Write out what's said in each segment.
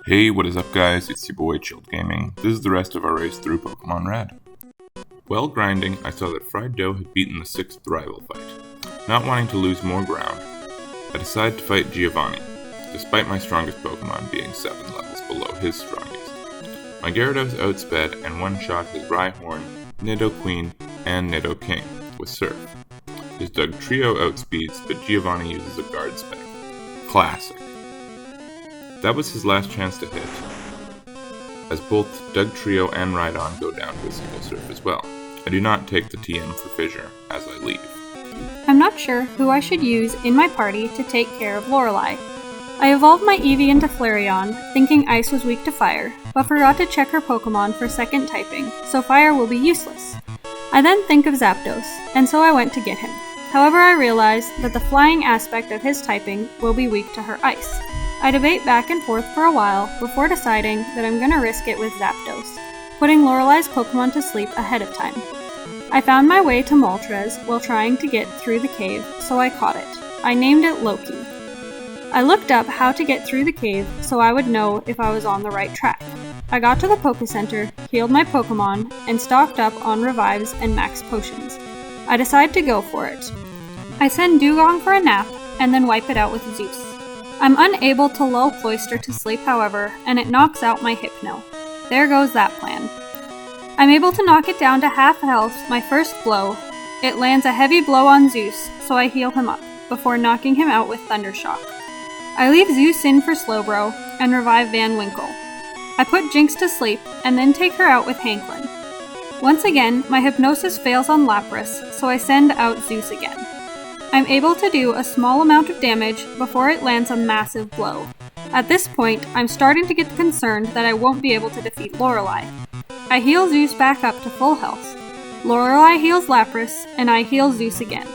Hey, what is up guys, it's your boy Chilled Gaming. This is the rest of our race through Pokemon Red. While grinding, I saw that Fried Dough had beaten the 6th rival fight. Not wanting to lose more ground, I decided to fight Giovanni, despite my strongest Pokemon being 7 levels below his strongest. My Gyarados outsped and one-shot his Rhyhorn, Nidoqueen, and Nidoking with Surf. His Dugtrio outspeeds, but Giovanni uses a Guard Spec. Classic. That was his last chance to hit, as both Dugtrio and Rhydon go down to a single Surf as well. I do not take the TM for Fissure as I leave. I'm not sure who I should use in my party to take care of Lorelei. I evolved my Eevee into Flareon, thinking Ice was weak to Fire, but forgot to check her Pokemon for second typing, so Fire will be useless. I then think of Zapdos, and so I went to get him. However, I realized that the flying aspect of his typing will be weak to her Ice. I debate back and forth for a while before deciding that I'm gonna risk it with Zapdos, putting Lorelei's Pokemon to sleep ahead of time. I found my way to Moltres while trying to get through the cave, so I caught it. I named it Loki. I looked up how to get through the cave so I would know if I was on the right track. I got to the Poké Center, healed my Pokemon, and stocked up on revives and max potions. I decide to go for it. I send Dugong for a nap, and then wipe it out with Zeus. I'm unable to lull Cloyster to sleep, however, and it knocks out my Hypno. There goes that plan. I'm able to knock it down to half health my first blow. It lands a heavy blow on Zeus, so I heal him up, before knocking him out with Thundershock. I leave Zeus in for Slowbro, and revive Van Winkle. I put Jinx to sleep, and then take her out with Hanklin. Once again, my hypnosis fails on Lapras, so I send out Zeus again. I'm able to do a small amount of damage before it lands a massive blow. At this point, I'm starting to get concerned that I won't be able to defeat Lorelei. I heal Zeus back up to full health. Lorelei heals Lapras, and I heal Zeus again.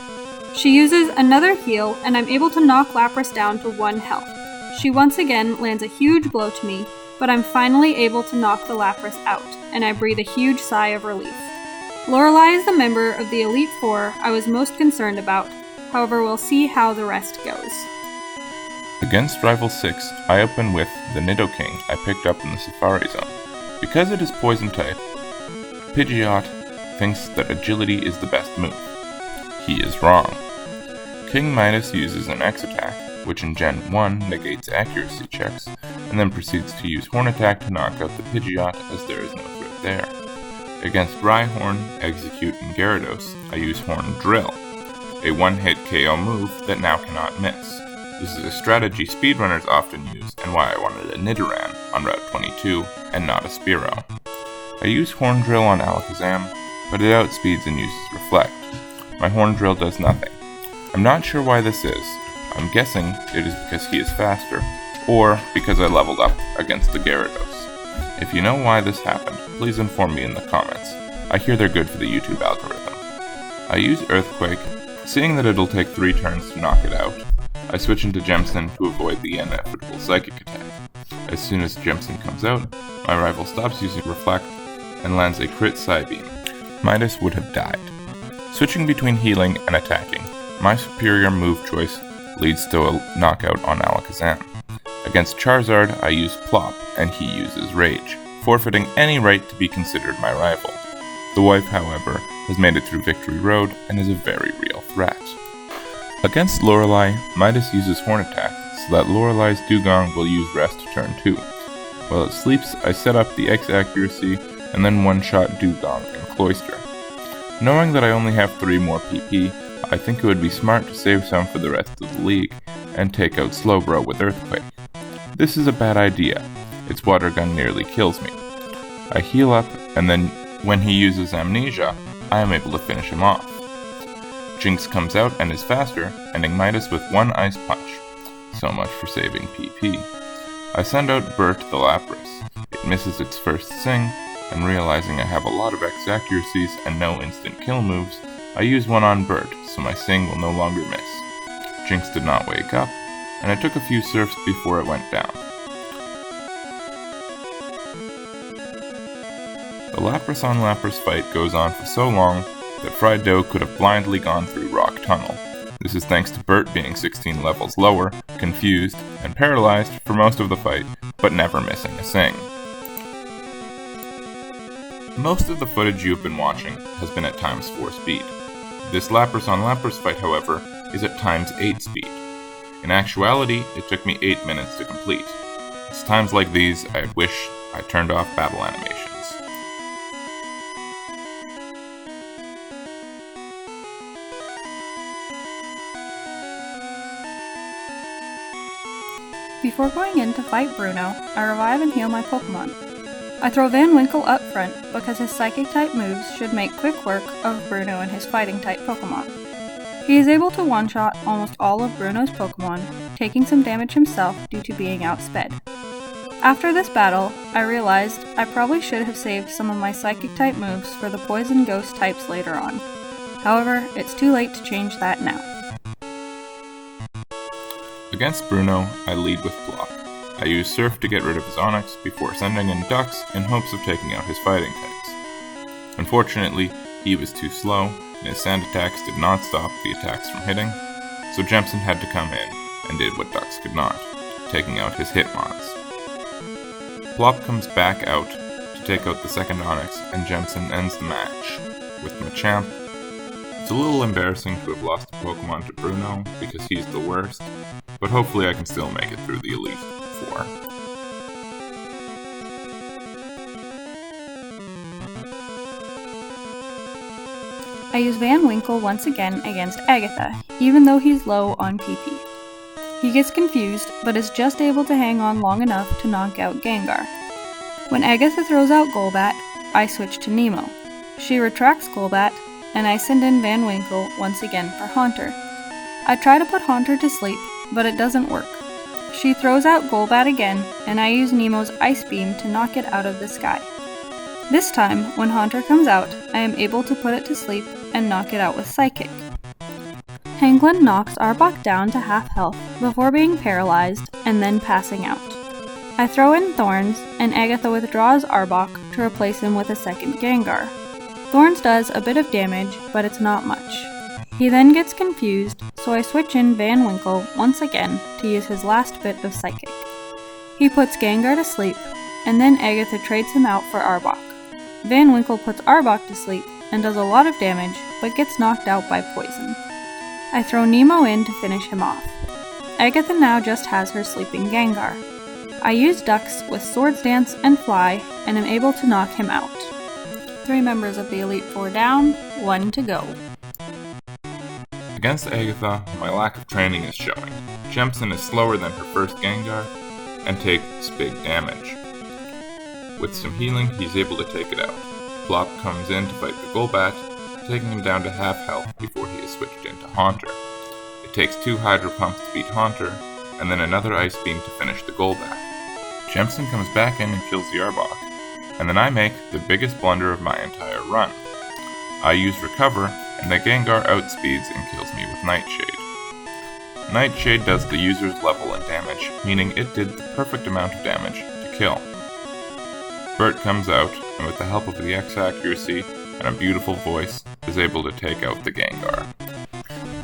She uses another heal, and I'm able to knock Lapras down to 1 health. She once again lands a huge blow to me, but I'm finally able to knock the Lapras out, and I breathe a huge sigh of relief. Lorelei is the member of the Elite Four I was most concerned about. However, we'll see how the rest goes. Against Rival 6, I open with the Nidoking I picked up in the Safari Zone. Because it is Poison type, Pidgeot thinks that Agility is the best move. He is wrong. King Midas uses an X attack, which in Gen 1 negates accuracy checks, and then proceeds to use Horn Attack to knock out the Pidgeot as there is no threat there. Against Rhyhorn, Execute, and Gyarados, I use Horn Drill, a one-hit KO move that now cannot miss. This is a strategy speedrunners often use, and why I wanted a Nidoran on Route 22 and not a Spearow. I use Horn Drill on Alakazam, but it outspeeds and uses Reflect. My Horn Drill does nothing. I'm not sure why this is. I'm guessing it is because he is faster, or because I leveled up against the Gyarados. If you know why this happened, please inform me in the comments. I hear they're good for the YouTube algorithm. I use Earthquake. Seeing that it'll take 3 turns to knock it out, I switch into Gemson to avoid the inevitable Psychic attack. As soon as Gemson comes out, my rival stops using Reflect and lands a crit Psybeam. Midas would have died. Switching between healing and attacking, my superior move choice leads to a knockout on Alakazam. Against Charizard, I use Plop, and he uses Rage, forfeiting any right to be considered my rival. The wife, however, has made it through Victory Road and is a very real threat. Against Lorelei, Midas uses Horn Attack so that Lorelei's Dugong will use Rest turn 2. While it sleeps, I set up the X accuracy and then one-shot Dugong and Cloyster. Knowing that I only have 3 more PP, I think it would be smart to save some for the rest of the league and take out Slowbro with Earthquake. This is a bad idea. Its Water Gun nearly kills me. I heal up, and then when he uses Amnesia, I am able to finish him off. Jinx comes out and is faster, ending Midas with 1 Ice Punch. So much for saving PP. I send out Bert the Lapras. It misses its first Sing, and realizing I have a lot of X accuracies and no instant kill moves, I use one on Bert, so my Sing will no longer miss. Jinx did not wake up, and I took a few Surfs before it went down. The Lapras on Lapras fight goes on for so long that Fried Dough could have blindly gone through Rock Tunnel. This is thanks to Bert being 16 levels lower, confused, and paralyzed for most of the fight, but never missing a sing. Most of the footage you've been watching has been at times 4 speed. This Lapras on Lapras fight, however, is at times 8 speed. In actuality, it took me 8 minutes to complete. It's times like these I wish I turned off battle animations. Before going in to fight Bruno, I revive and heal my Pokemon. I throw Van Winkle up front because his Psychic-type moves should make quick work of Bruno and his Fighting-type Pokemon. He is able to one-shot almost all of Bruno's Pokemon, taking some damage himself due to being outsped. After this battle, I realized I probably should have saved some of my Psychic-type moves for the Poison Ghost types later on. However, it's too late to change that now. Against Bruno, I lead with Block. I use Surf to get rid of his Onix before sending in Ducks in hopes of taking out his fighting types. Unfortunately, he was too slow, and his sand attacks did not stop the attacks from hitting, so Jemson had to come in and did what Ducks could not, taking out his Hitmons. Plop comes back out to take out the second Onix, and Jemson ends the match with Machamp. It's a little embarrassing to have lost a Pokemon to Bruno because he's the worst, but hopefully I can still make it through the Elite Four. I use Van Winkle once again against Agatha, even though he's low on PP. He gets confused, but is just able to hang on long enough to knock out Gengar. When Agatha throws out Golbat, I switch to Nemo. She retracts Golbat, and I send in Van Winkle once again for Haunter. I try to put Haunter to sleep, but it doesn't work. She throws out Golbat again, and I use Nemo's Ice Beam to knock it out of the sky. This time, when Haunter comes out, I am able to put it to sleep and knock it out with Psychic. Hanglin knocks Arbok down to half health before being paralyzed and then passing out. I throw in Thorns, and Agatha withdraws Arbok to replace him with a second Gengar. Thorns does a bit of damage, but it's not much. He then gets confused, so I switch in Van Winkle once again to use his last bit of Psychic. He puts Gengar to sleep, and then Agatha trades him out for Arbok. Van Winkle puts Arbok to sleep and does a lot of damage, but gets knocked out by poison. I throw Nemo in to finish him off. Agatha now just has her sleeping Gengar. I use Ducks with Swords Dance and Fly, and am able to knock him out. 3 members of the Elite Four down, 1 to go. Against Agatha, my lack of training is showing. Jemson is slower than her first Gengar, and takes big damage. With some healing, he's able to take it out. Plop comes in to fight the Golbat, taking him down to half health before he is switched into Haunter. It takes 2 Hydro Pumps to beat Haunter, and then another Ice Beam to finish the Golbat. Jemson comes back in and kills the Arbok, and then I make the biggest blunder of my entire run. I use Recover, and the Gengar outspeeds and kills me with Nightshade. Nightshade does the user's level and damage, meaning it did the perfect amount of damage to kill. Bert comes out, and with the help of the X accuracy and a beautiful voice, is able to take out the Gengar.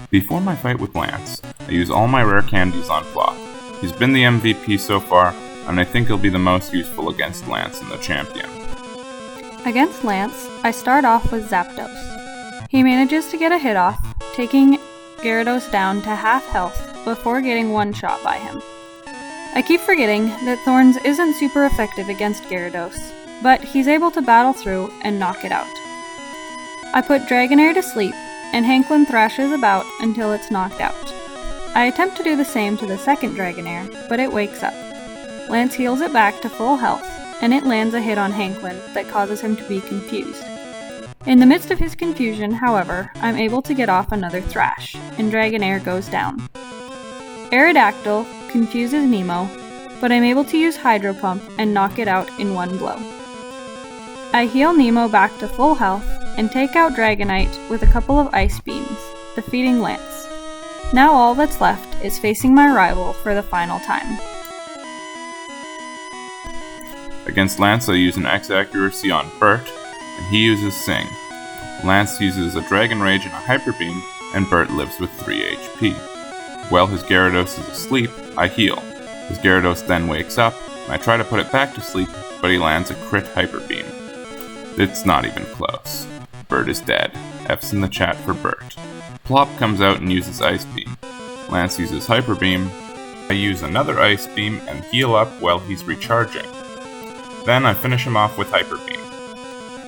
Before my fight with Lance, I use all my rare candies on Plop. He's been the MVP so far, and I think he'll be the most useful against Lance in the champion. Against Lance, I start off with Zapdos. He manages to get a hit off, taking Gyarados down to half health before getting one shot by him. I keep forgetting that Thorns isn't super effective against Gyarados, but he's able to battle through and knock it out. I put Dragonair to sleep, and Hanklin thrashes about until it's knocked out. I attempt to do the same to the second Dragonair, but it wakes up. Lance heals it back to full health, and it lands a hit on Hanklin that causes him to be confused. In the midst of his confusion, however, I'm able to get off another thrash, and Dragonair goes down. Aerodactyl confuses Nemo, but I'm able to use Hydro Pump and knock it out in one blow. I heal Nemo back to full health and take out Dragonite with a couple of Ice Beams, defeating Lance. Now all that's left is facing my rival for the final time. Against Lance, I use an X accuracy on Bert, and he uses Sing. Lance uses a Dragon Rage and a Hyper Beam, and Bert lives with 3 HP. While his Gyarados is asleep, I heal. His Gyarados then wakes up, and I try to put it back to sleep, but he lands a crit Hyper Beam. It's not even close. Bert is dead. F's in the chat for Bert. Plop comes out and uses Ice Beam. Lance uses Hyper Beam. I use another Ice Beam and heal up while he's recharging. Then I finish him off with Hyper Beam.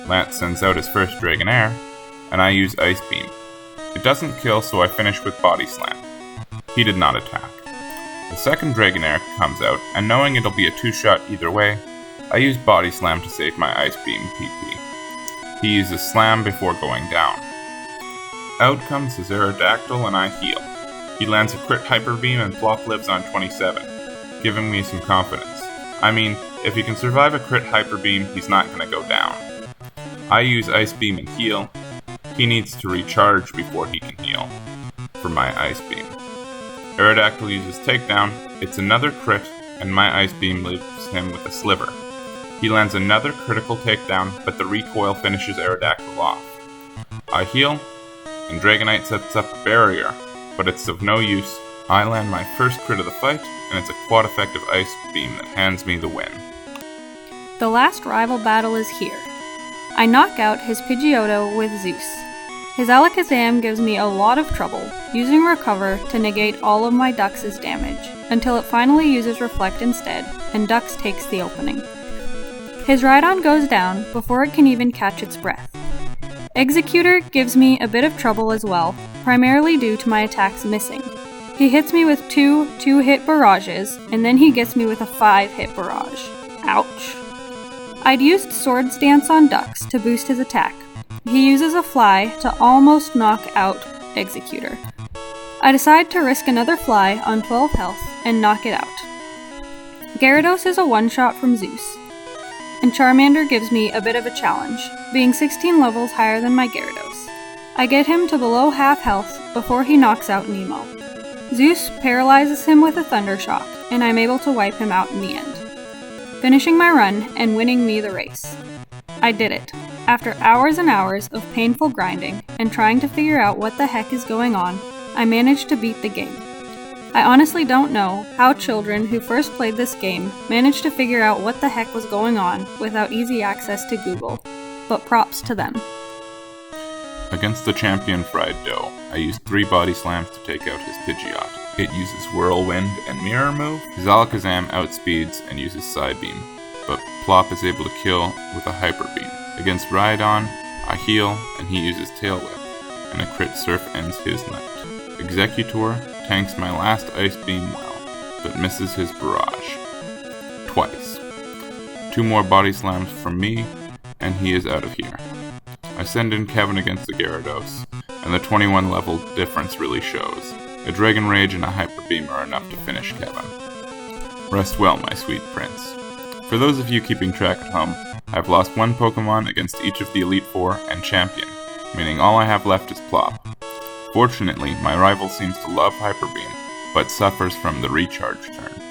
Lance sends out his first Dragonair, and I use Ice Beam. It doesn't kill, so I finish with Body Slam. He did not attack. The second Dragonair comes out, and knowing it'll be a 2-shot either way, I use Body Slam to save my Ice Beam PP. He uses Slam before going down. Out comes his Aerodactyl and I heal. He lands a crit Hyper Beam and Plop lives on 27, giving me some confidence. I mean, if he can survive a crit Hyper Beam, he's not going to go down. I use Ice Beam and heal. He needs to recharge before he can heal for my Ice Beam. Aerodactyl uses Takedown, it's another crit, and my Ice Beam leaves him with a Sliver. He lands another critical takedown, but the recoil finishes Aerodactyl off. I heal, and Dragonite sets up a barrier, but it's of no use. I land my first crit of the fight, and it's a quad effective Ice Beam that hands me the win. The last rival battle is here. I knock out his Pidgeotto with Zeus. His Alakazam gives me a lot of trouble, using Recover to negate all of my Ducks' damage, until it finally uses Reflect instead, and Ducks takes the opening. His Rhydon goes down before it can even catch its breath. Executor gives me a bit of trouble as well, primarily due to my attacks missing. He hits me with two 2-hit barrages, and then he gets me with a 5-hit barrage. Ouch. I'd used Swords Dance on Ducks to boost his attack. He uses a Fly to almost knock out Executor. I decide to risk another Fly on 12 health and knock it out. Gyarados is a one-shot from Zeus, and Charmander gives me a bit of a challenge, being 16 levels higher than my Gyarados. I get him to below half health before he knocks out Nemo. Zeus paralyzes him with a Thunder Shock, and I'm able to wipe him out in the end, finishing my run and winning me the race. I did it. After hours and hours of painful grinding and trying to figure out what the heck is going on, I managed to beat the game. I honestly don't know how children who first played this game managed to figure out what the heck was going on without easy access to Google, but props to them. Against the champion Fried Dough, I used 3 Body Slams to take out his Pidgeot. It uses Whirlwind and Mirror Move. His Alakazam outspeeds and uses Psybeam, but Plop is able to kill with a Hyper Beam. Against Rhydon, I heal and he uses Tail Whip, and a crit Surf ends his night. Executor tanks my last Ice Beam well, but misses his barrage. Twice. 2 more Body Slams from me, and he is out of here. I send in Kevin against the Gyarados, and the 21 level difference really shows. A Dragon Rage and a Hyper Beam are enough to finish Kevin. Rest well, my sweet prince. For those of you keeping track at home, I've lost 1 Pokemon against each of the Elite Four and Champion, meaning all I have left is Plop. Fortunately, my rival seems to love Hyper Beam, but suffers from the recharge turn.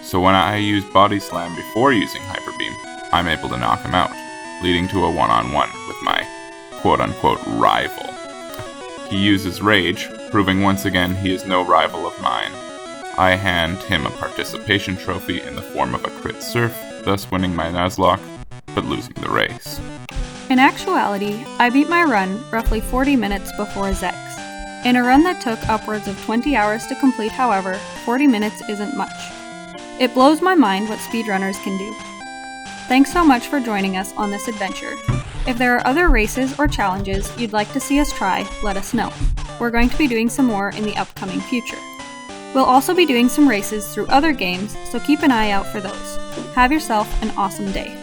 So when I use Body Slam before using Hyper Beam, I'm able to knock him out, leading to a one-on-one with my quote-unquote rival. He uses Rage, proving once again he is no rival of mine. I hand him a participation trophy in the form of a crit Surf, thus winning my Nuzlock, but losing the race. In actuality, I beat my run roughly 40 minutes before Zex. In a run that took upwards of 20 hours to complete, however, 40 minutes isn't much. It blows my mind what speedrunners can do. Thanks so much for joining us on this adventure. If there are other races or challenges you'd like to see us try, let us know. We're going to be doing some more in the upcoming future. We'll also be doing some races through other games, so keep an eye out for those. Have yourself an awesome day.